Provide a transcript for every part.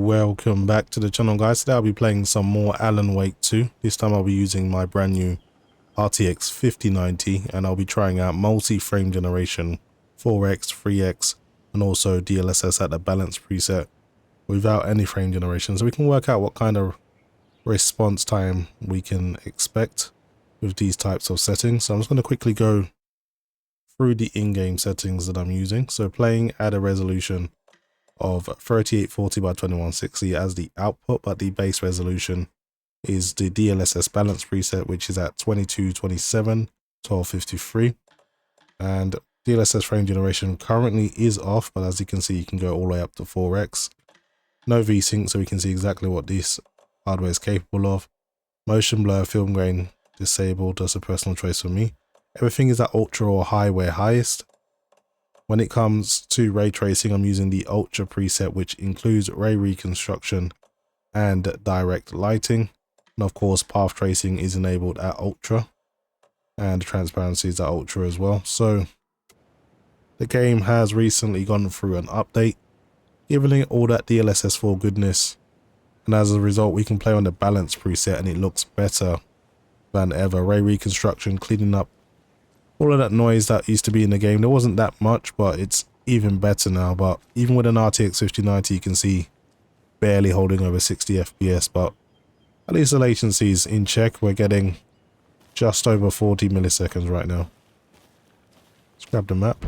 welcome back to the channel, guys. Today I'll be playing some more Alan Wake 2. This time I'll be using my brand new RTX 5090 and I'll be trying out multi-frame generation 4x, 3x and also DLSS at the balance preset without any frame generation, so we can work out what kind of response time we can expect with these types of settings. So I'm just going to quickly go through the in-game settings that I'm using. So playing at a resolution of 3840 by 2160 as the output, but the base resolution is the DLSS balance preset, which is at 2227 1253, and DLSS frame generation currently is off, but as you can see you can go all the way up to 4x. No VSync, so we can see exactly what this hardware is capable of. Motion blur, film grain disabled, that's a personal choice for me. Everything is at ultra or high where highest. When it comes to ray tracing, I'm using the Ultra preset, which includes ray reconstruction and direct lighting. And of course, path tracing is enabled at Ultra, and transparency is at Ultra as well. So the game has recently gone through an update, giving it all that DLSS 4 goodness. And as a result, we can play on the balance preset and it looks better than ever. Ray reconstruction, cleaning up all of that noise that used to be in the game. There wasn't that much, but it's even better now. But even with an RTX 5090, you can see barely holding over 60 FPS, but at least the latency is in check. We're getting just over 40 milliseconds right now. Let's grab the map.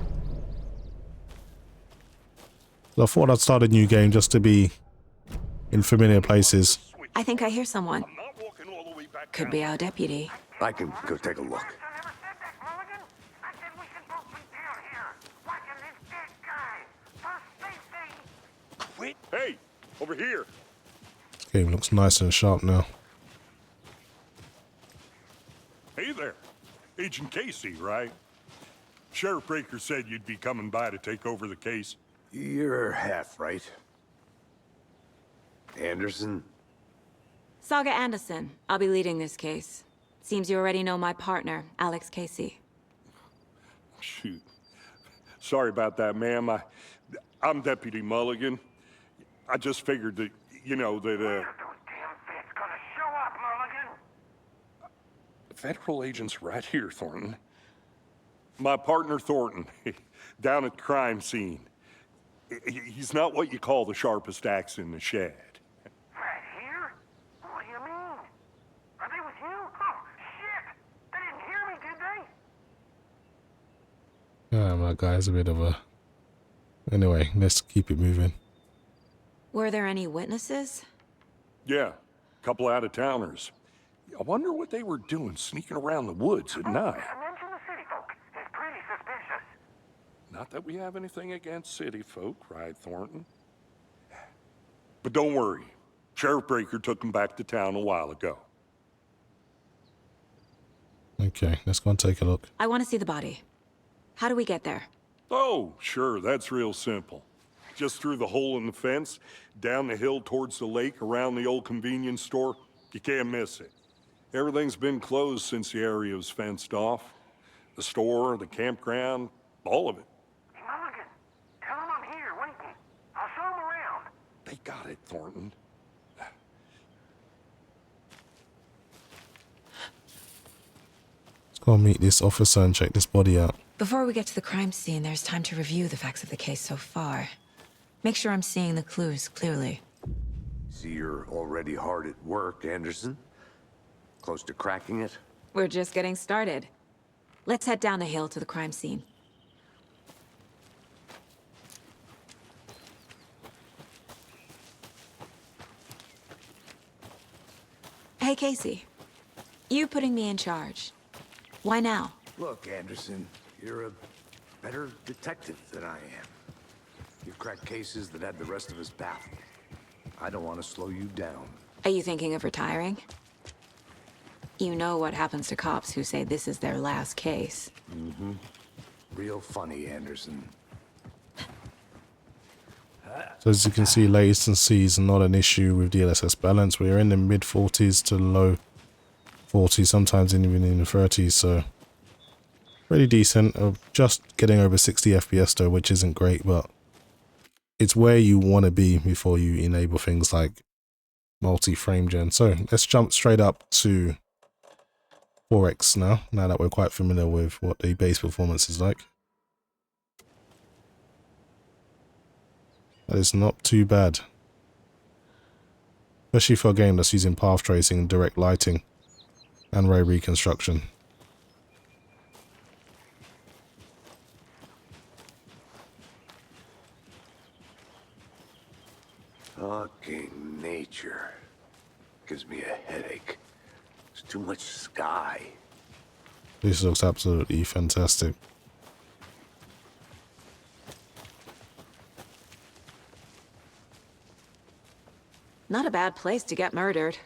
So I thought I'd start a new game just to be in familiar places. I think I hear someone. Could be our deputy. I can go take a look. Hey, over here. Game looks nice and sharp now. Hey there. Agent Casey, right? Sheriff Breaker said you'd be coming by to take over the case. You're half right. Anderson? Saga Anderson. I'll be leading this case. Seems you already know my partner, Alex Casey. Shoot. Sorry about that, ma'am. I'm Deputy Mulligan. I just figured that, you know, that, When are those damn feds gonna show up, Mulligan? Federal agent's right here, Thornton. My partner, Thornton, down at the crime scene. He's not what you call the sharpest axe in the shed. Right here? What do you mean? Are they with you? Oh, shit! They didn't hear me, did they? Yeah, my guy's a bit of a... Anyway, let's keep it moving. Were there any witnesses? Yeah, a couple out-of-towners. I wonder what they were doing sneaking around the woods at night. Mention the city folk. It's pretty suspicious. Not that we have anything against city folk, right, Thornton? But don't worry. Sheriff Breaker took them back to town a while ago. Okay, let's go and take a look. I want to see the body. How do we get there? Oh, sure, that's real simple. Just through the hole in the fence, down the hill towards the lake, around the old convenience store. You can't miss it. Everything's been closed since the area was fenced off. The store, the campground, all of it. Hey, Mulligan, tell them I'm here, waiting. I'll show them around. They got it, Thornton. Let's go and meet this officer and check this body out. Before we get to the crime scene, there's time to review the facts of the case so far. Make sure I'm seeing the clues clearly. See, you're already hard at work, Anderson. Close to cracking it? We're just getting started. Let's head down the hill to the crime scene. Hey, Casey. You putting me in charge. Why now? Look, Anderson, you're a better detective than I am. You've cracked cases that had the rest of us baffled. I don't want to slow you down. Are you thinking of retiring? You know what happens to cops who say this is their last case. Mm-hmm. Real funny, Anderson. So as you can see, latency is not an issue with DLSS balance. We're in the mid 40s to low 40s, sometimes even in the 30s, so pretty decent. Just getting over 60 FPS though, which isn't great, but it's where you want to be before you enable things like multi-frame gen. So let's jump straight up to 4X now that we're quite familiar with what the base performance is like. That is not too bad, especially for a game that's using path tracing, direct lighting, and ray reconstruction. Fucking nature. Gives me a headache. There's too much sky. This looks absolutely fantastic. Not a bad place to get murdered.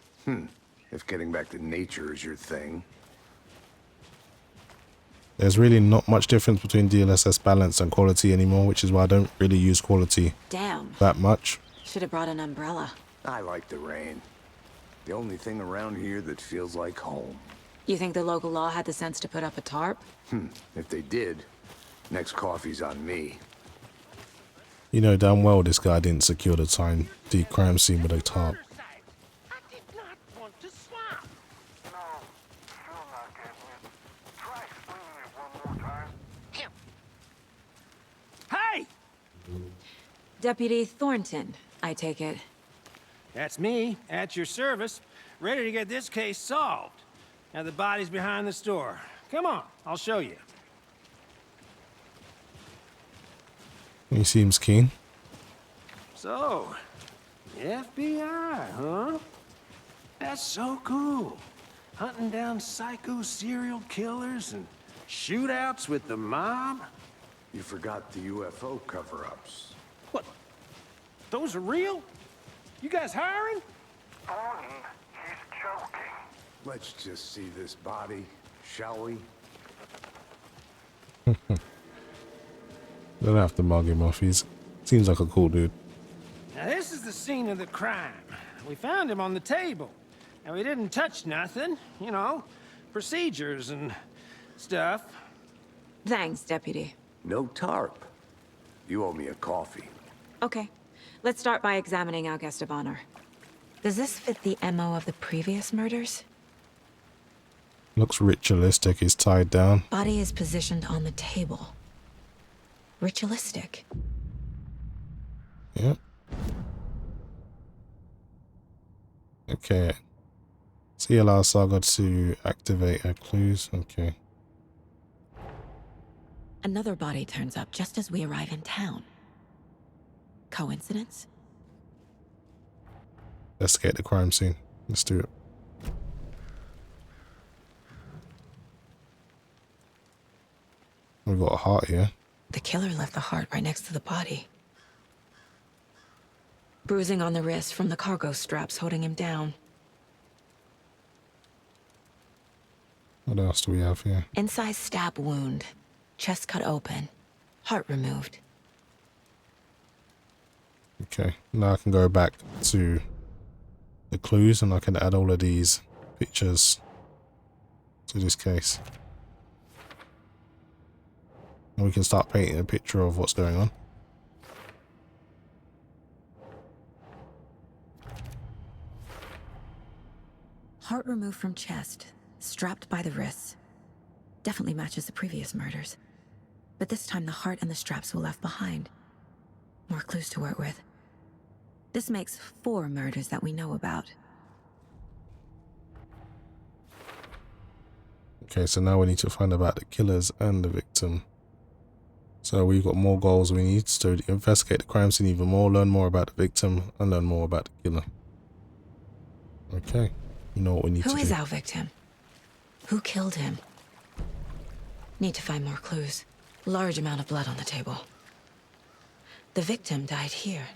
If getting back to nature is your thing. There's really not much difference between DLSS balance and quality anymore, which is why I don't really use quality Damn. that much. Should have brought an umbrella. I like the rain. The only thing around here that feels like home. You think the local law had the sense to put up a tarp? If they did, next coffee's on me. You know damn well this guy didn't secure the crime scene with a tarp. I did not want to swap. No, still not getting it. Try explaining it one more time. Hey! Deputy Thornton, I take it. That's me, at your service, ready to get this case solved. Now the body's behind the store. Come on, I'll show you. He seems keen. So, FBI, huh? That's so cool. Hunting down psycho serial killers and shootouts with the mob. You forgot the UFO cover-ups. What? Those are real? You guys hiring? Thornton, he's joking. Let's just see this body, shall we? Don't have to mug him off. Seems like a cool dude. Now this is the scene of the crime. We found him on the table. And we didn't touch nothing, you know, procedures and stuff. Thanks, Deputy. No tarp. You owe me a coffee. Okay, let's start by examining our guest of honor. Does this fit the MO of the previous murders? Looks ritualistic. He's tied down. Body is positioned on the table. Ritualistic. Yep. Okay. C allows Saga to activate her clues. Okay. Another body turns up just as we arrive in town. Coincidence? Let's get the crime scene. Let's do it. We've got a heart here. The killer left the heart right next to the body. Bruising on the wrist from the cargo straps holding him down. What else do we have here? Incised stab wound. Chest cut open. Heart removed. Okay, now I can go back to the clues and I can add all of these pictures to this case. And we can start painting a picture of what's going on. Heart removed from chest, strapped by the wrists. Definitely matches the previous murders. But this time the heart and the straps were left behind. More clues to work with. This makes 4 murders that we know about. Okay, so now we need to find about the killers and the victim. So we've got more goals we need to investigate the crime scene even more, learn more about the victim, and learn more about the killer. Okay, you know what we need to do. Who is our victim? Who killed him? Need to find more clues. Large amount of blood on the table. The victim died here.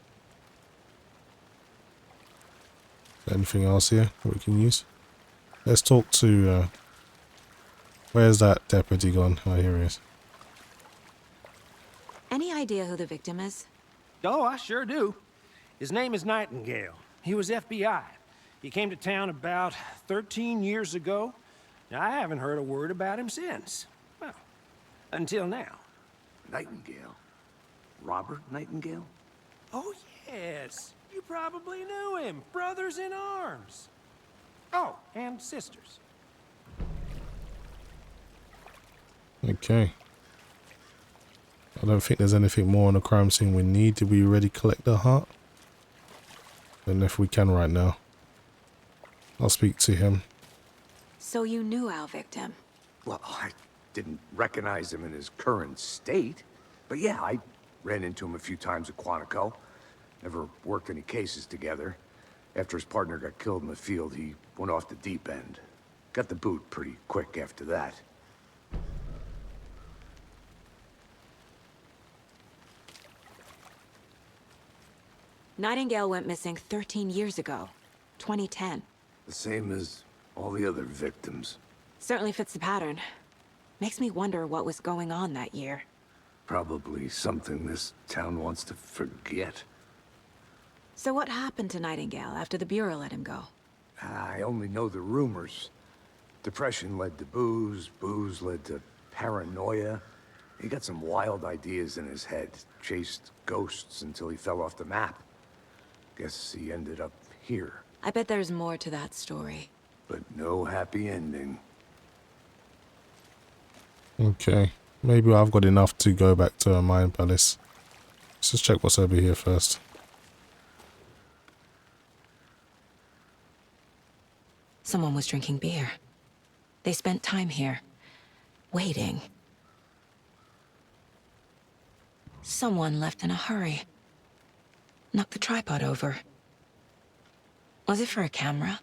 Anything else here that we can use? Let's talk to, where's that deputy gone? Oh, here he is. Any idea who the victim is? Oh, I sure do. His name is Nightingale. He was FBI. He came to town about 13 years ago. Now, I haven't heard a word about him since. Well, until now. Nightingale? Robert Nightingale? Oh, yes. You probably knew him. Brothers in arms. Oh, and sisters. Okay. I don't think there's anything more on the crime scene we need. Did we already collect the heart? Then if we can right now, I'll speak to him. So you knew our victim? Well, I didn't recognize him in his current state. But yeah, I ran into him a few times at Quantico. Never worked any cases together. After his partner got killed in the field, he went off the deep end. Got the boot pretty quick after that. Nightingale went missing 13 years ago, 2010. The same as all the other victims. Certainly fits the pattern. Makes me wonder what was going on that year. Probably something this town wants to forget. So what happened to Nightingale after the Bureau let him go? I only know the rumors. Depression led to booze, booze led to paranoia. He got some wild ideas in his head, chased ghosts until he fell off the map. Guess he ended up here, I bet there's more to that story. but no happy ending. Okay. Maybe I've got enough to go back to a mine palace. Let's just check what's over here first. Someone was drinking beer. They spent time here, waiting. Someone left in a hurry. Knocked the tripod over. Was it for a camera?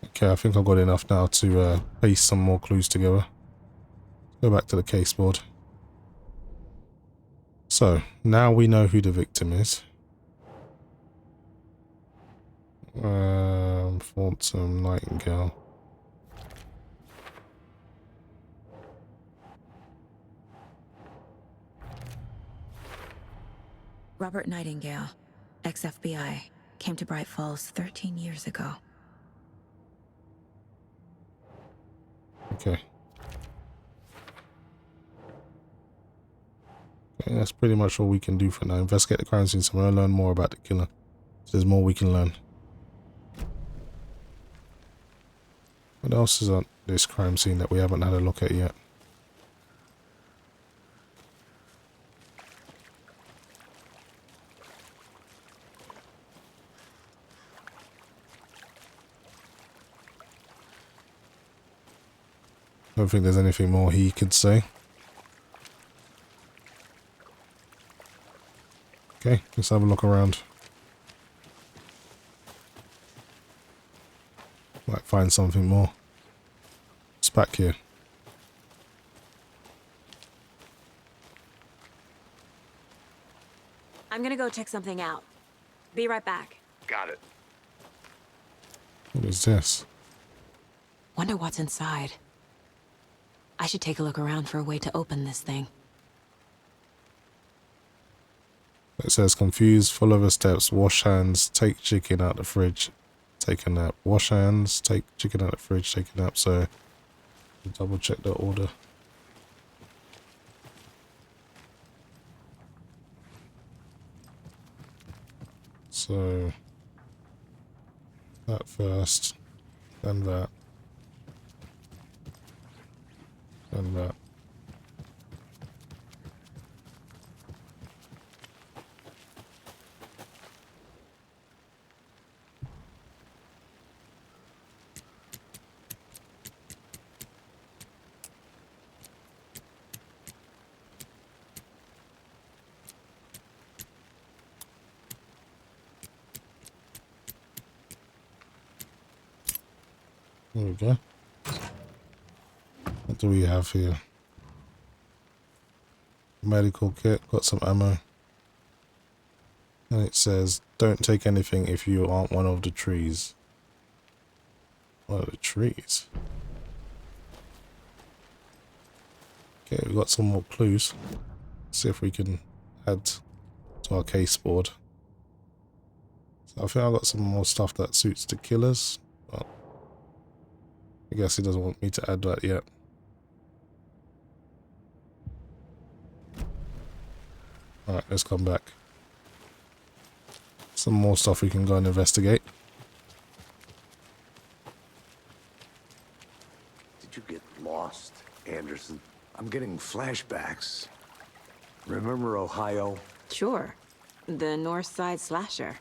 Okay, I think I've got enough now to paste some more clues together. Go back to the case board. So, now we know who the victim is. Phantom Nightingale. Robert Nightingale, ex-FBI, came to Bright Falls 13 years ago. Okay. Okay, that's pretty much all we can do for now. Investigate the crime scene, so I'm going to learn more about the killer. So there's more we can learn. What else is on this crime scene that we haven't had a look at yet? I don't think there's anything more he could say. Okay, let's have a look around. Might find something more. It's back here. I'm gonna go check something out. Be right back. Got it. What is this? Wonder what's inside. I should take a look around for a way to open this thing. It says confused, follow the steps, wash hands, take chicken out the fridge, take a nap. Wash hands, take chicken out the fridge, take a nap. So, double check the order. So, that first, then that, then that. There we go. What do we have here? Medical kit, got some ammo. And it says, don't take anything if you aren't one of the trees. One of the trees? Okay, we got some more clues. See if we can add to our case board. So I think I've got some more stuff that suits the killers. But I guess he doesn't want me to add that yet. Alright, let's come back. Some more stuff we can go and investigate. Did you get lost, Anderson? I'm getting flashbacks. Remember Ohio? Sure. The North Side slasher.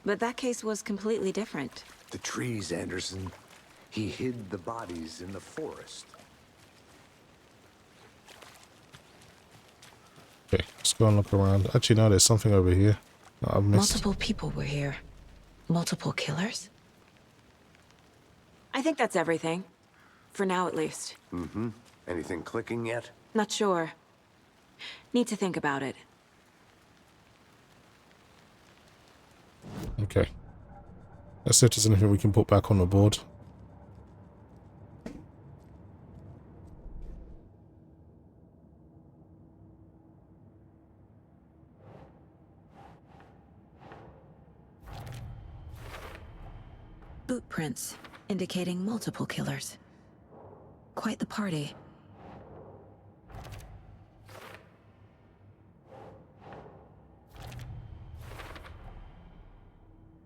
But that case was completely different. The trees, Anderson. He hid the bodies in the forest. Okay, let's go and look around. Actually, no, there's something over here that I've missed. Multiple people were here. Multiple killers? I think that's everything. For now, at least. Mm-hmm. Anything clicking yet? Not sure. Need to think about it. Okay. Let's see if there's anything we can put back on the board. Boot prints, indicating multiple killers. Quite the party.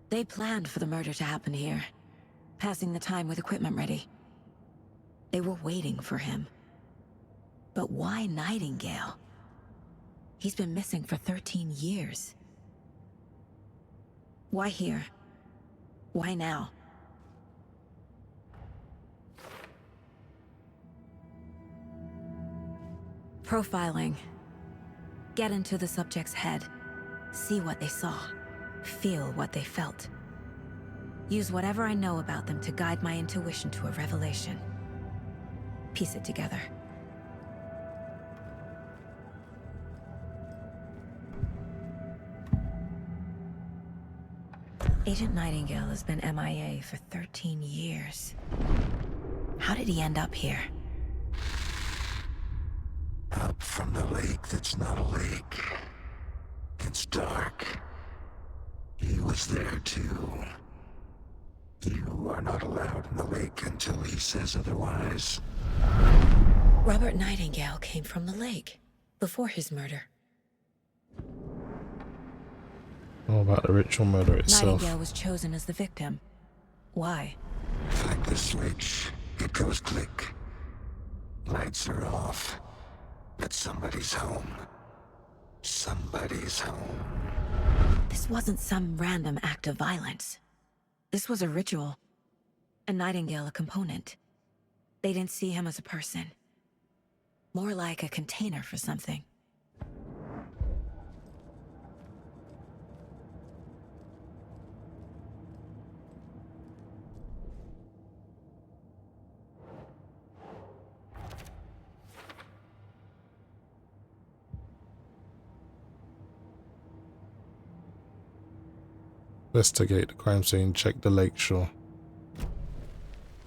They planned for the murder to happen here, passing the time with equipment ready. They were waiting for him. But why Nightingale? He's been missing for 13 years. Why here? Why now? Profiling. Get into the subject's head. See what they saw. Feel what they felt. Use whatever I know about them to guide my intuition to a revelation. Piece it together. Agent Nightingale has been MIA for 13 years. How did he end up here? Up from the lake that's not a lake. It's dark. He was there too. You are not allowed in the lake until he says otherwise. Robert Nightingale came from the lake, before his murder. What about the ritual murder itself? Nightingale was chosen as the victim. Why? Flick the switch, it goes click. Lights are off. But somebody's home. Somebody's home. This wasn't some random act of violence. This was a ritual. And Nightingale a component. They didn't see him as a person. More like a container for something. Investigate the crime scene, check the lake shore.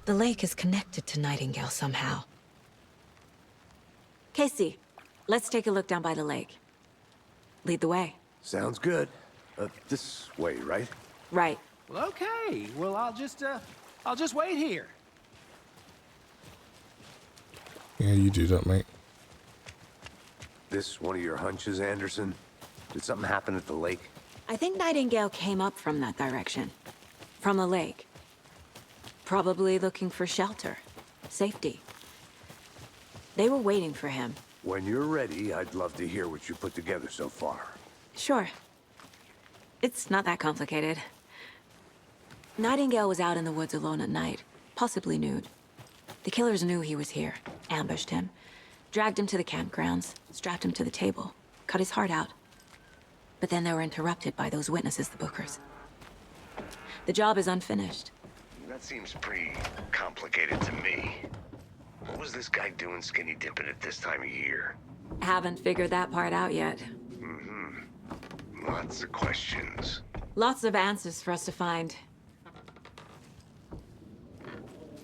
The lake is connected to Nightingale somehow. Casey, let's take a look down by the lake. Lead the way. Sounds good. This way, right? Right. Well, okay. Well, I'll just wait here. Yeah, you do that, mate. This one of your hunches, Anderson? Did something happen at the lake? I think Nightingale came up from that direction. From the lake. Probably looking for shelter. Safety. They were waiting for him. When you're ready, I'd love to hear what you put together so far. Sure. It's not that complicated. Nightingale was out in the woods alone at night, possibly nude. The killers knew he was here, ambushed him, dragged him to the campgrounds, strapped him to the table, cut his heart out. But then they were interrupted by those witnesses, the Bookers. The job is unfinished. That seems pretty complicated to me. What was this guy doing skinny dipping at this time of year? Haven't figured that part out yet. Lots of questions. Lots of answers for us to find.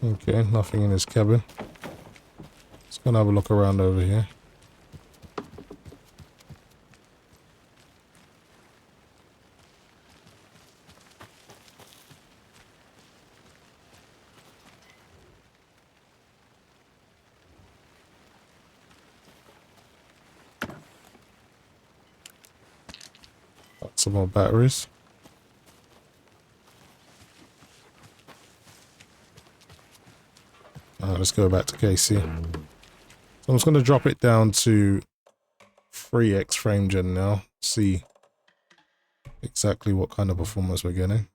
Okay, nothing in his cabin. Let's go and have a look around over here. some more batteries. Let's go back to KC. So I'm just going to drop it down to 3x frame gen now. See exactly what kind of performance we're getting.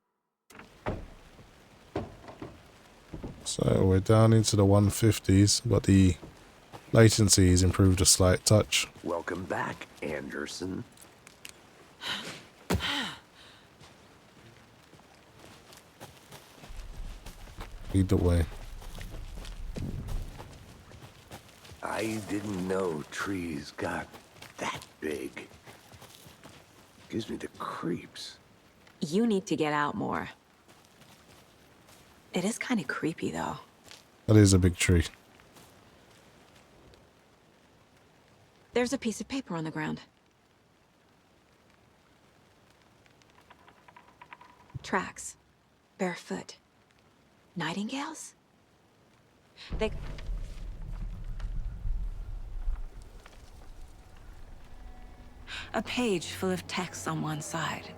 So we're down into the 150s, but the latency has improved a slight touch. Welcome back, Anderson. Lead the way. I didn't know trees got that big. Gives me the creeps. You need to get out more. It is kind of creepy, though. That is a big tree. There's a piece of paper on the ground. Tracks. Barefoot. Nightingales? They... A page full of text on one side.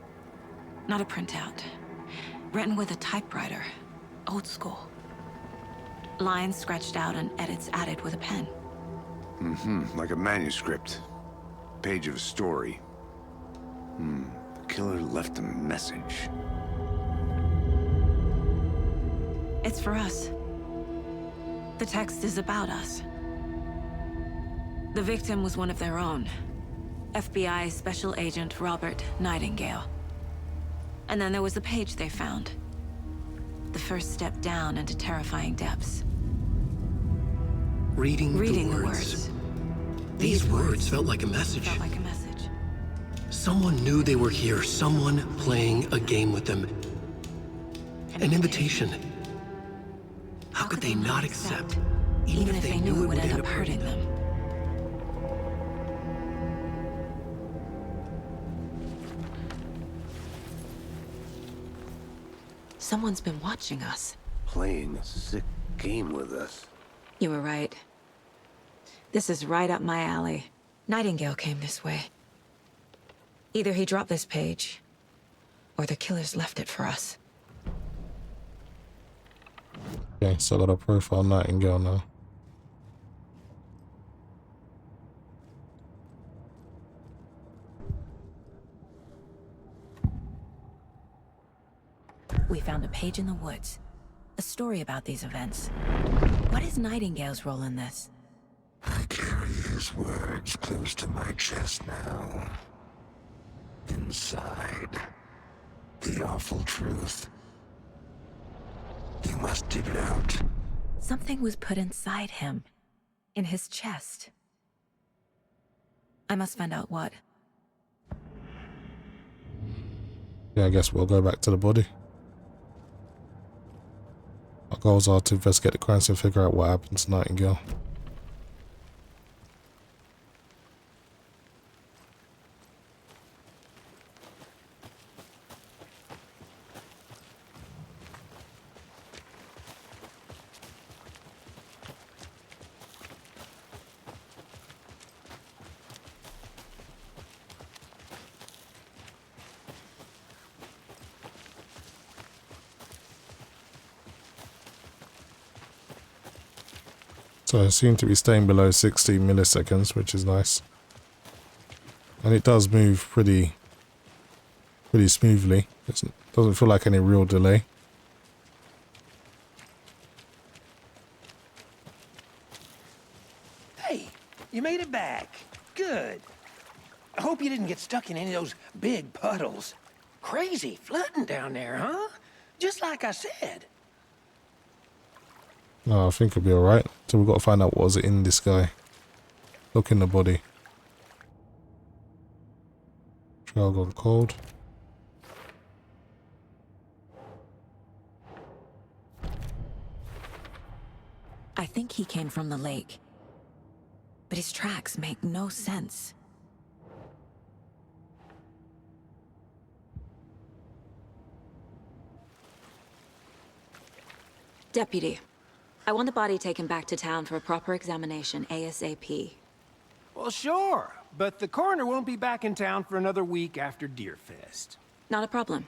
Not a printout. Written with a typewriter. Old school. Lines scratched out and edits added with a pen. Like a manuscript. Page of a story. The killer left a message. It's for us. The text is about us. The victim was one of their own. FBI Special Agent Robert Nightingale. And then there was the page they found. The first step down into terrifying depths. Reading the words. These words felt like a message. Felt like a message. Someone knew they were here. Someone playing a game with them. An invitation. How could they not accept? Even if they knew it would end up hurting them. Someone's been watching us. Playing a sick game with us. You were right. This is right up my alley. Nightingale came this way. Either he dropped this page, or the killers left it for us. Okay, so I got a profile Nightingale now. We found a page in the woods. A story about these events. What is Nightingale's role in this? I carry his words close to my chest now. Inside, the awful truth. You must dig it out. Something was put inside him. In his chest. I must find out what. Yeah, I guess we'll go back to the body. Our goals are to investigate the crimes and figure out what happened to Nightingale. So I seem to be staying below 60 milliseconds, which is nice. And it does move pretty smoothly. It doesn't feel like any real delay. Hey, you made it back. Good. I hope you didn't get stuck in any of those big puddles. Crazy flooding down there, huh? Just like I said. No, I think it'll be alright. So we've got to find out what was in this guy. Look in the body. Trail gone cold. I think he came from the lake. But his tracks make no sense. Deputy, I want the body taken back to town for a proper examination ASAP. Well, sure. but the coroner won't be back in town for another week after Deerfest. Not a problem.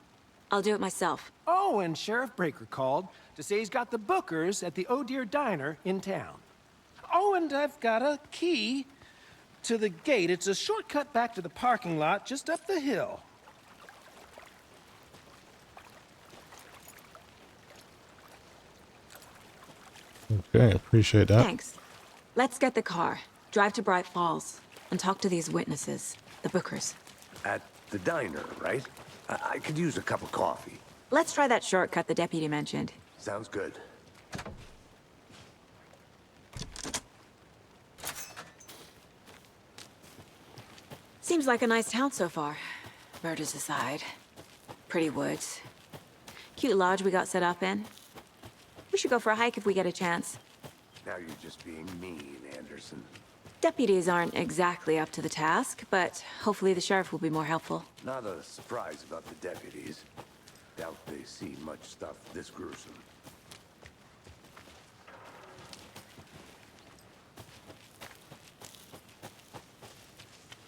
I'll do it myself. Oh, and Sheriff Breaker called to say he's got the bookers at the Oh Dear Diner in town. Oh, and I've got a key to the gate. It's a shortcut back to the parking lot just up the hill. Okay, appreciate that. Thanks. Let's get the car, drive to Bright Falls, and talk to these witnesses, the bookers. At the diner, right? I could use a cup of coffee. Let's try that shortcut the deputy mentioned. Sounds good. Seems like a nice town so far. Murders aside. Pretty woods. Cute lodge we got set up in. We should go for a hike if we get a chance. Now you're just being mean, Anderson. Deputies aren't exactly up to the task, but hopefully the sheriff will be more helpful. Not a surprise about the deputies. Doubt they see much stuff this gruesome.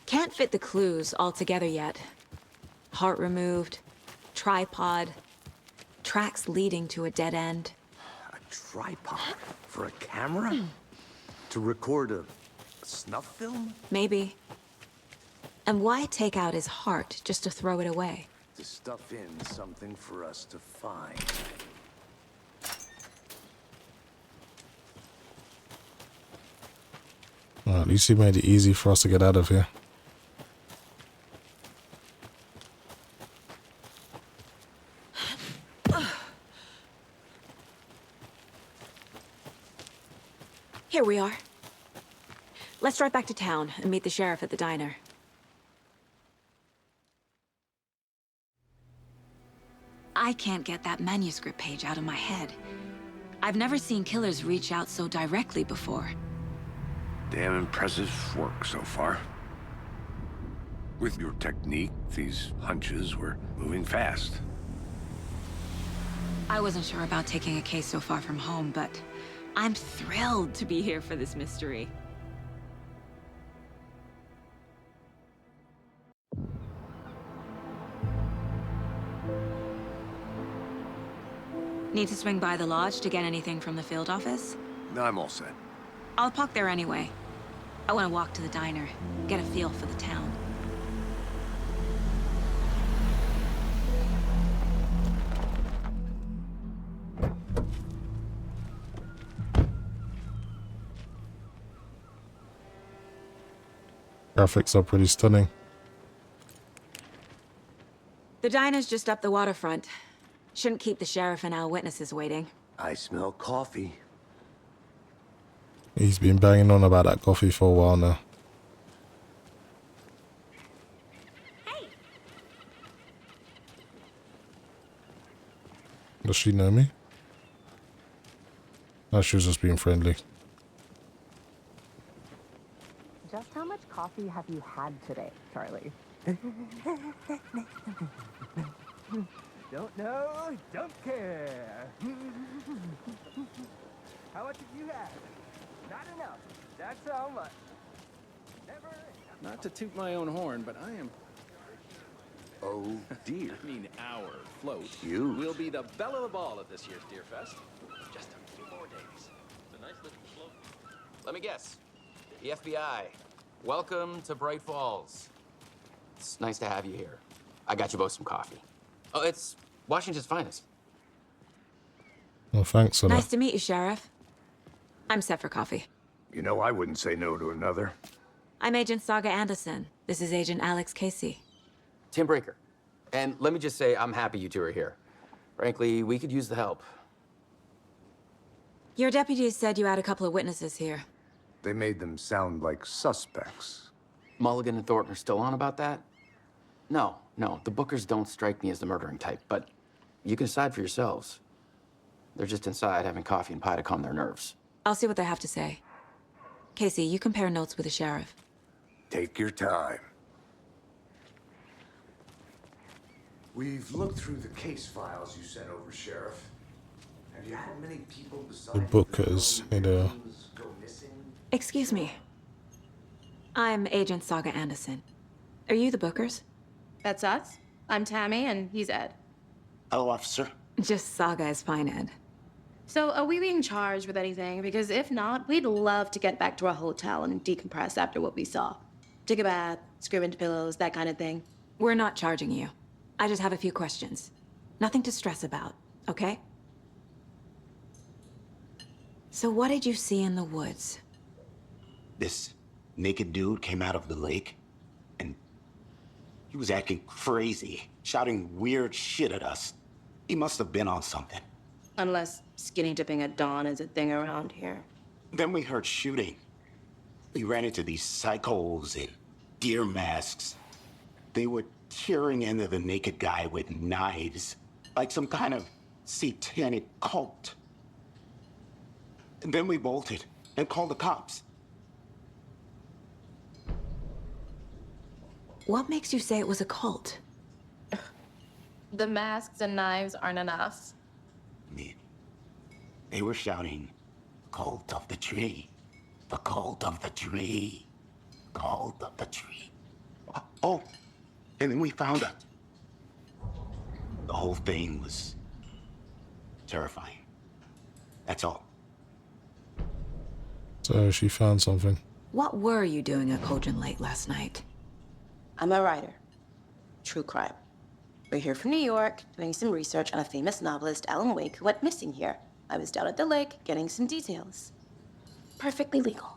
Can't fit the clues all together yet. Heart removed, tripod, tracks leading to a dead end. A tripod? For a camera? To record a snuff film? Maybe. And why take out his heart just to throw it away? To stuff in something for us to find. Well, at least he made it easy for us to get out of here. Here we are. Let's drive back to town and meet the sheriff at the diner. I can't get that manuscript page out of my head. I've never seen killers reach out so directly before. Damn impressive work so far. With your technique, these hunches were moving fast. I wasn't sure about taking a case so far from home, but I'm thrilled to be here for this mystery. Need to swing by the lodge to get anything from the field office? No, I'm all set. I'll park there anyway. I want to walk to the diner, get a feel for the town. Graphics are pretty stunning. The diner's just up the waterfront. Shouldn't keep the sheriff and our witnesses waiting. I smell coffee. He's been banging on about that coffee for a while now. Hey. Does she know me? No, she was just being friendly. Just how much coffee have you had today, Charlie? Don't know, don't care. How much have you had? Not enough. That's how much. Never enough. Not to toot my own horn, but I am... Oh, dear. I mean, our float Cute. will be the belle of the ball at this year's Deerfest. Just a few more days. It's a nice little float. Let me guess. The FBI. Welcome to Bright Falls. It's nice to have you here. I got you both some coffee. Oh, it's Washington's finest. Well, thanks for Nice that. to meet you, Sheriff. I'm set for coffee. You know, I wouldn't say no to another. I'm Agent Saga Anderson. This is Agent Alex Casey. Tim Breaker. And let me just say, I'm happy you two are here. Frankly, we could use the help. Your deputies said you had a couple of witnesses here. They made them sound like suspects. Mulligan and Thornton are still on about that? No, the Bookers don't strike me as the murdering type, but you can decide for yourselves. They're just inside having coffee and pie to calm their nerves. I'll see what they have to say. Casey, you compare notes with the sheriff. Take your time. We've looked through the case files you sent over, Sheriff. Have you had many people besides The Bookers, you know. go missing? Excuse me. I'm Agent Saga Anderson. Are you the Bookers? That's us. I'm Tammy, and he's Ed. Hello, officer. Just Saga is fine, Ed. So, are we being charged with anything? Because if not, we'd love to get back to our hotel and decompress after what we saw. Take a bath, scream into pillows, that kind of thing. We're not charging you. I just have a few questions. Nothing to stress about, okay? So what did you see in the woods? This naked dude came out of the lake, and he was acting crazy, shouting weird shit at us. He must have been on something. Unless skinny dipping at dawn is a thing around here. Then we heard shooting. We ran into these psychos in deer masks. They were tearing into the naked guy with knives, like some kind of satanic cult. And then we bolted and called the cops. What makes you say it was a cult? The masks and knives aren't enough. I mean, they were shouting, "Cult of the tree, the cult of the tree, cult of the tree." Oh, and then we found out. The whole thing was terrifying. That's all. So she found something. What were you doing at Cauldron Lake last night? I'm a writer. True crime. We're here from New York, doing some research on a famous novelist, Alan Wake, who went missing here. I was down at the lake, getting some details. Perfectly legal.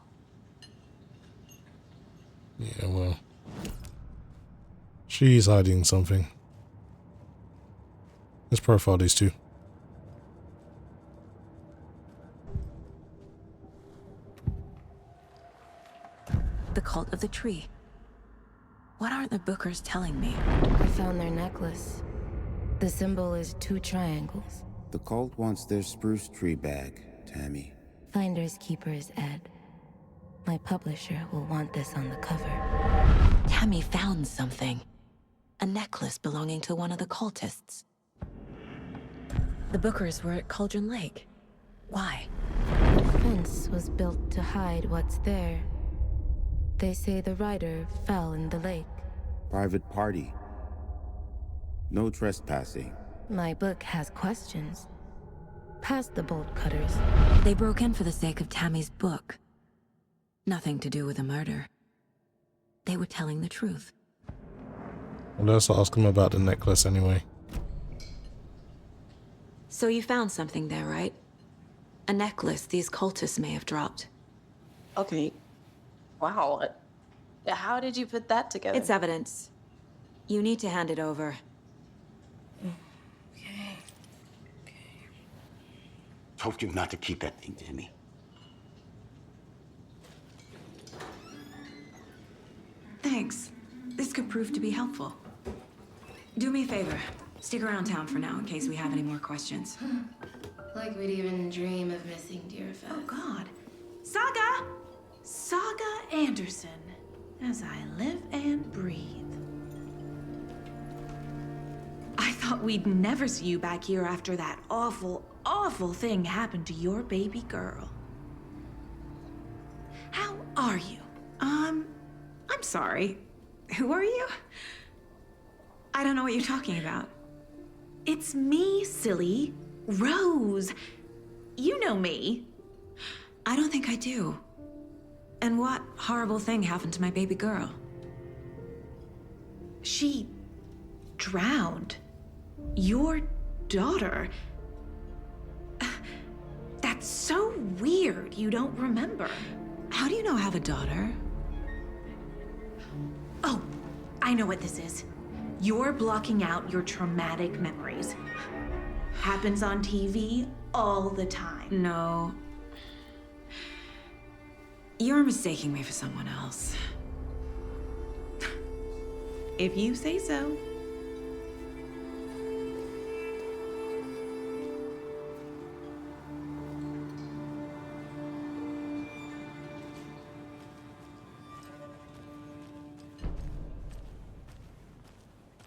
Yeah, well. She's hiding something. Let's profile these two. The cult of the tree. What aren't the Bookers telling me? I found their necklace. The symbol is 2 triangles. The cult wants their spruce tree back, Tammy. Finders keepers, Ed. My publisher will want this on the cover. Tammy found something. A necklace belonging to one of the cultists. The Bookers were at Cauldron Lake. Why? The fence was built to hide what's there. They say the writer fell in the lake. Private party. No trespassing. My book has questions. Past the bolt cutters. They broke in for the sake of Tammy's book. Nothing to do with a murder. They were telling the truth. Well, let's ask him about the necklace anyway. So you found something there, right? A necklace these cultists may have dropped. Okay. Wow. How did you put that together? It's evidence. You need to hand it over. Okay. Told you not to keep that thing, Tammy. Thanks. This could prove to be helpful. Do me a favor. Stick around town for now in case we have any more questions. Like we'd even dream of missing Deerfest. Oh, God. Saga! Saga Anderson. As I live and breathe. I thought we'd never see you back here after that awful, awful thing happened to your baby girl. How are you? I'm sorry. Who are you? I don't know what you're talking about. It's me, silly. Rose. You know me. I don't think I do. And what horrible thing happened to my baby girl? She drowned. Your daughter. That's so weird you don't remember. How do you know I have a daughter? Oh, I know what this is. You're blocking out your traumatic memories. Happens on TV all the time. No. You're mistaking me for someone else. If you say so.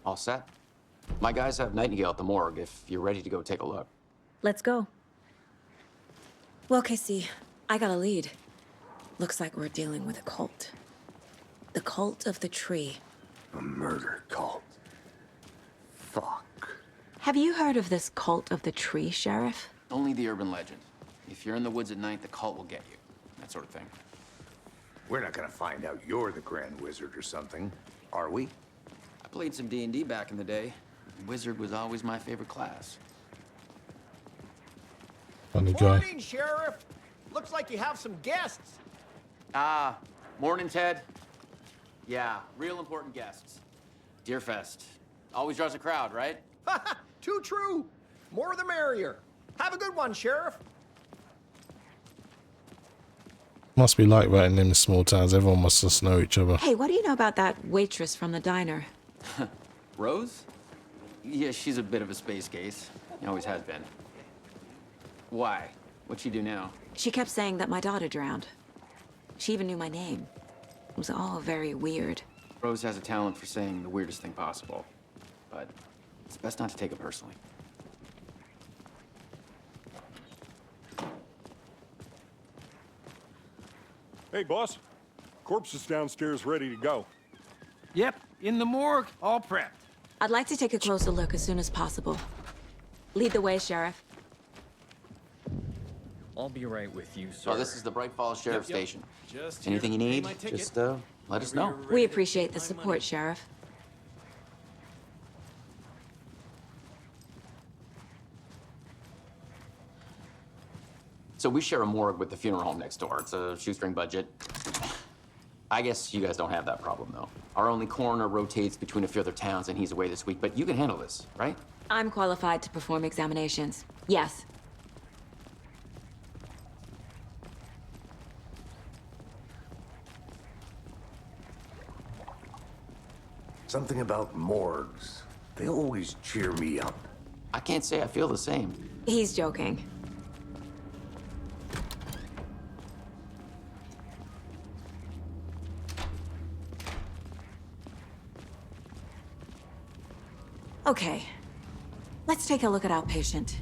All set? My guys have Nightingale at the morgue if you're ready to go take a look. Let's go. Well, Casey, I got a lead. Looks like we're dealing with a cult. The cult of the tree. A murder cult. Fuck. Have you heard of this cult of the tree, Sheriff? Only the urban legend. If you're in the woods at night, the cult will get you. That sort of thing. We're not gonna find out you're the Grand Wizard or something, are we? I played some D&D back in the day. Wizard was always my favorite class. Funny guy. Morning, Sheriff. Looks like you have some guests. Morning, Ted. Yeah, real important guests. Deerfest. Always draws a crowd, right? Too true. More the merrier. Have a good one, Sheriff. Must be like that in them small towns. Everyone must just know each other. Hey, what do you know about that waitress from the diner? Rose? Yeah, she's a bit of a space case. Always has been. Why? What'd she do now? She kept saying that my daughter drowned. She even knew my name. It was all very weird. Rose has a talent for saying the weirdest thing possible. But it's best not to take it personally. Hey, boss. Corpse is downstairs ready to go. Yep, in the morgue, all prepped. I'd like to take a closer look as soon as possible. Lead the way, Sheriff. I'll be right with you, sir. Oh, this is the Bright Falls Sheriff Station. Just anything you here. Pay need, my ticket. just let us know. We appreciate the support, Sheriff. So we share a morgue with the funeral home next door. It's a shoestring budget. I guess you guys don't have that problem, though. Our only coroner rotates between a few other towns, and he's away this week. But you can handle this, right? I'm qualified to perform examinations. Yes. Something about morgues. They always cheer me up. I can't say I feel the same. He's joking. Okay, let's take a look at outpatient.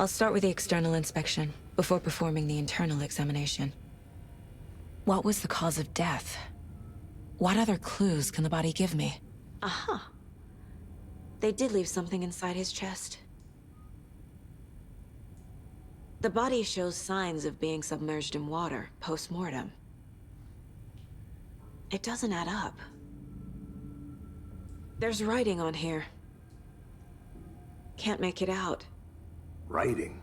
I'll start with the external inspection before performing the internal examination. What was the cause of death? What other clues can the body give me? Aha. They did leave something inside his chest. The body shows signs of being submerged in water post-mortem. It doesn't add up. There's writing on here. Can't make it out. Writing?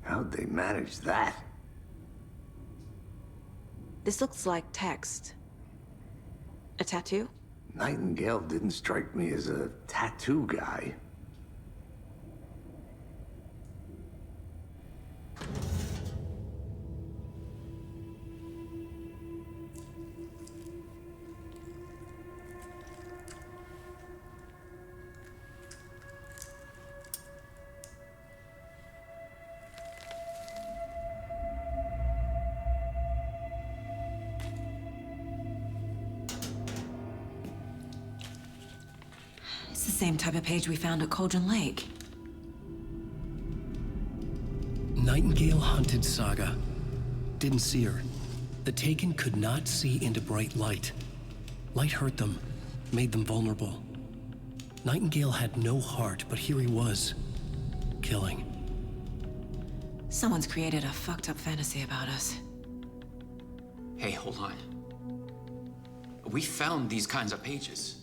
How'd they manage that? This looks like text. A tattoo? Nightingale didn't strike me as a tattoo guy. It's the same type of page we found at Cauldron Lake. Nightingale hunted Saga. Didn't see her. The Taken could not see into bright light. Light hurt them, made them vulnerable. Nightingale had no heart, but here he was, killing. Someone's created a fucked up fantasy about us. Hey, hold on. We found these kinds of pages.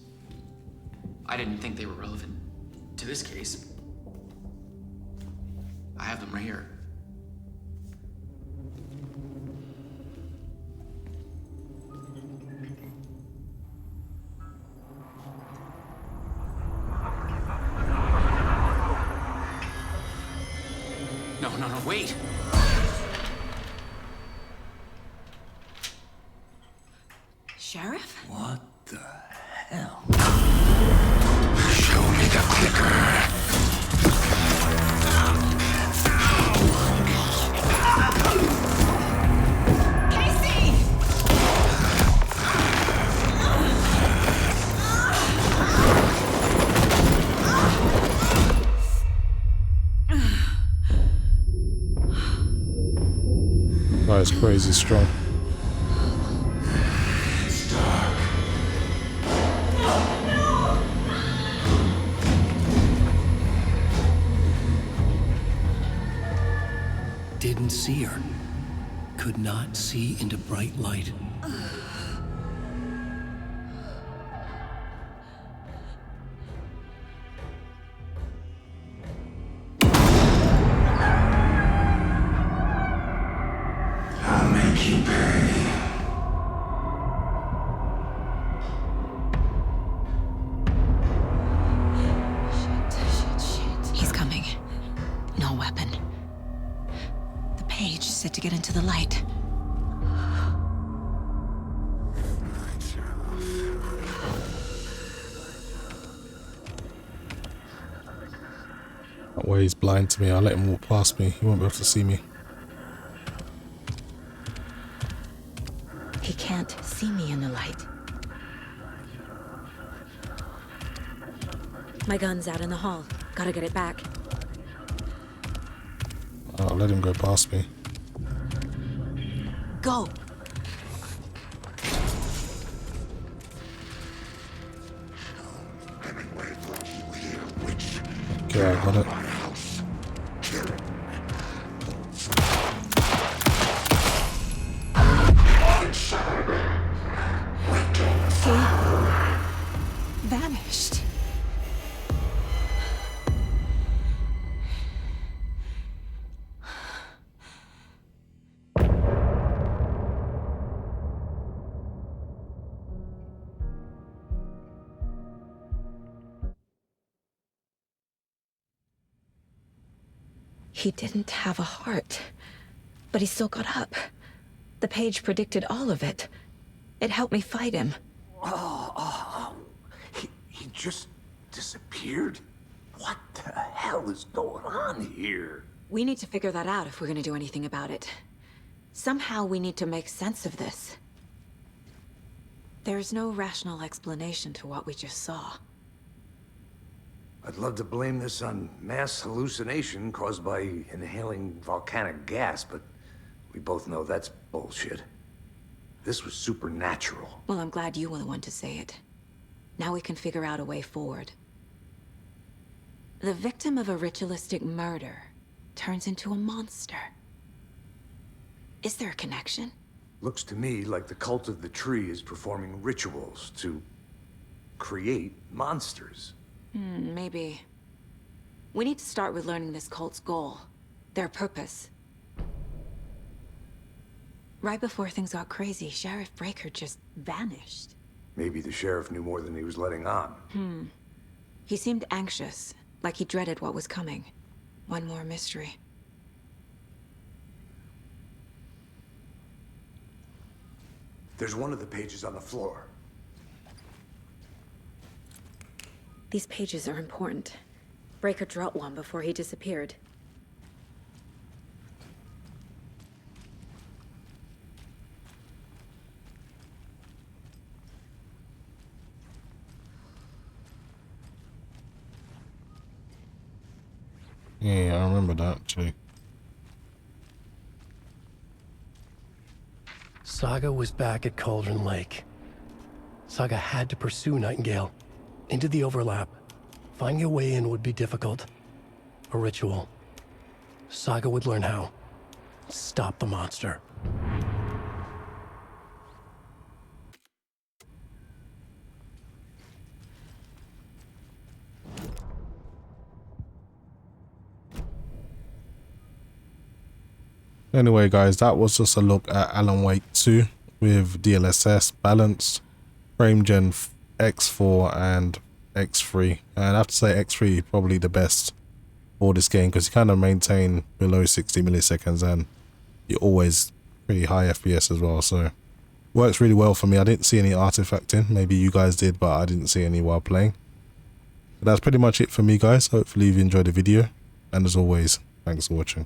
I didn't think they were relevant to this case. I have them right here. No, wait! Sheriff? What the hell? Show me the clicker. That is crazy strong. couldn't see her. Could not see into bright light. I'll make you pay. He's coming. No weapon. The page said to get into the light. That way he's blind to me. I'll let him walk past me. He won't be able to see me. He can't see me in the light. My gun's out in the hall. Gotta get it back. I'll let him go past me. Go! Okay, I got it. He vanished. He didn't have a heart, but he still got up. The page predicted all of it. It helped me fight him. He just disappeared? What the hell is going on here? We need to figure that out if we're gonna do anything about it. Somehow we need to make sense of this. There's no rational explanation to what we just saw. I'd love to blame this on mass hallucination caused by inhaling volcanic gas, but we both know that's bullshit. This was supernatural. Well, I'm glad you were the one to say it. Now we can figure out a way forward. The victim of a ritualistic murder turns into a monster. Is there a connection? Looks to me like the cult of the tree is performing rituals to create monsters. Maybe. We need to start with learning this cult's goal, their purpose. Right before things got crazy, Sheriff Breaker just vanished. Maybe the sheriff knew more than he was letting on. He seemed anxious, like he dreaded what was coming. One more mystery. There's one of the pages on the floor. These pages are important. Breaker dropped one before he disappeared. Yeah, I remember that actually. Saga was back at Cauldron Lake. Saga had to pursue Nightingale. Into the overlap. Finding a way in would be difficult. A ritual. Saga would learn how. Stop the monster. Anyway guys, that was just a look at Alan Wake 2 with DLSS, balanced, frame gen X4 and X3. And I have to say X3 probably the best for this game because you kind of maintain below 60 milliseconds and you're always pretty high FPS as well. So works really well for me. I didn't see any artifacting. Maybe you guys did, but I didn't see any while playing. But that's pretty much it for me guys. Hopefully you've enjoyed the video. And as always, thanks for watching.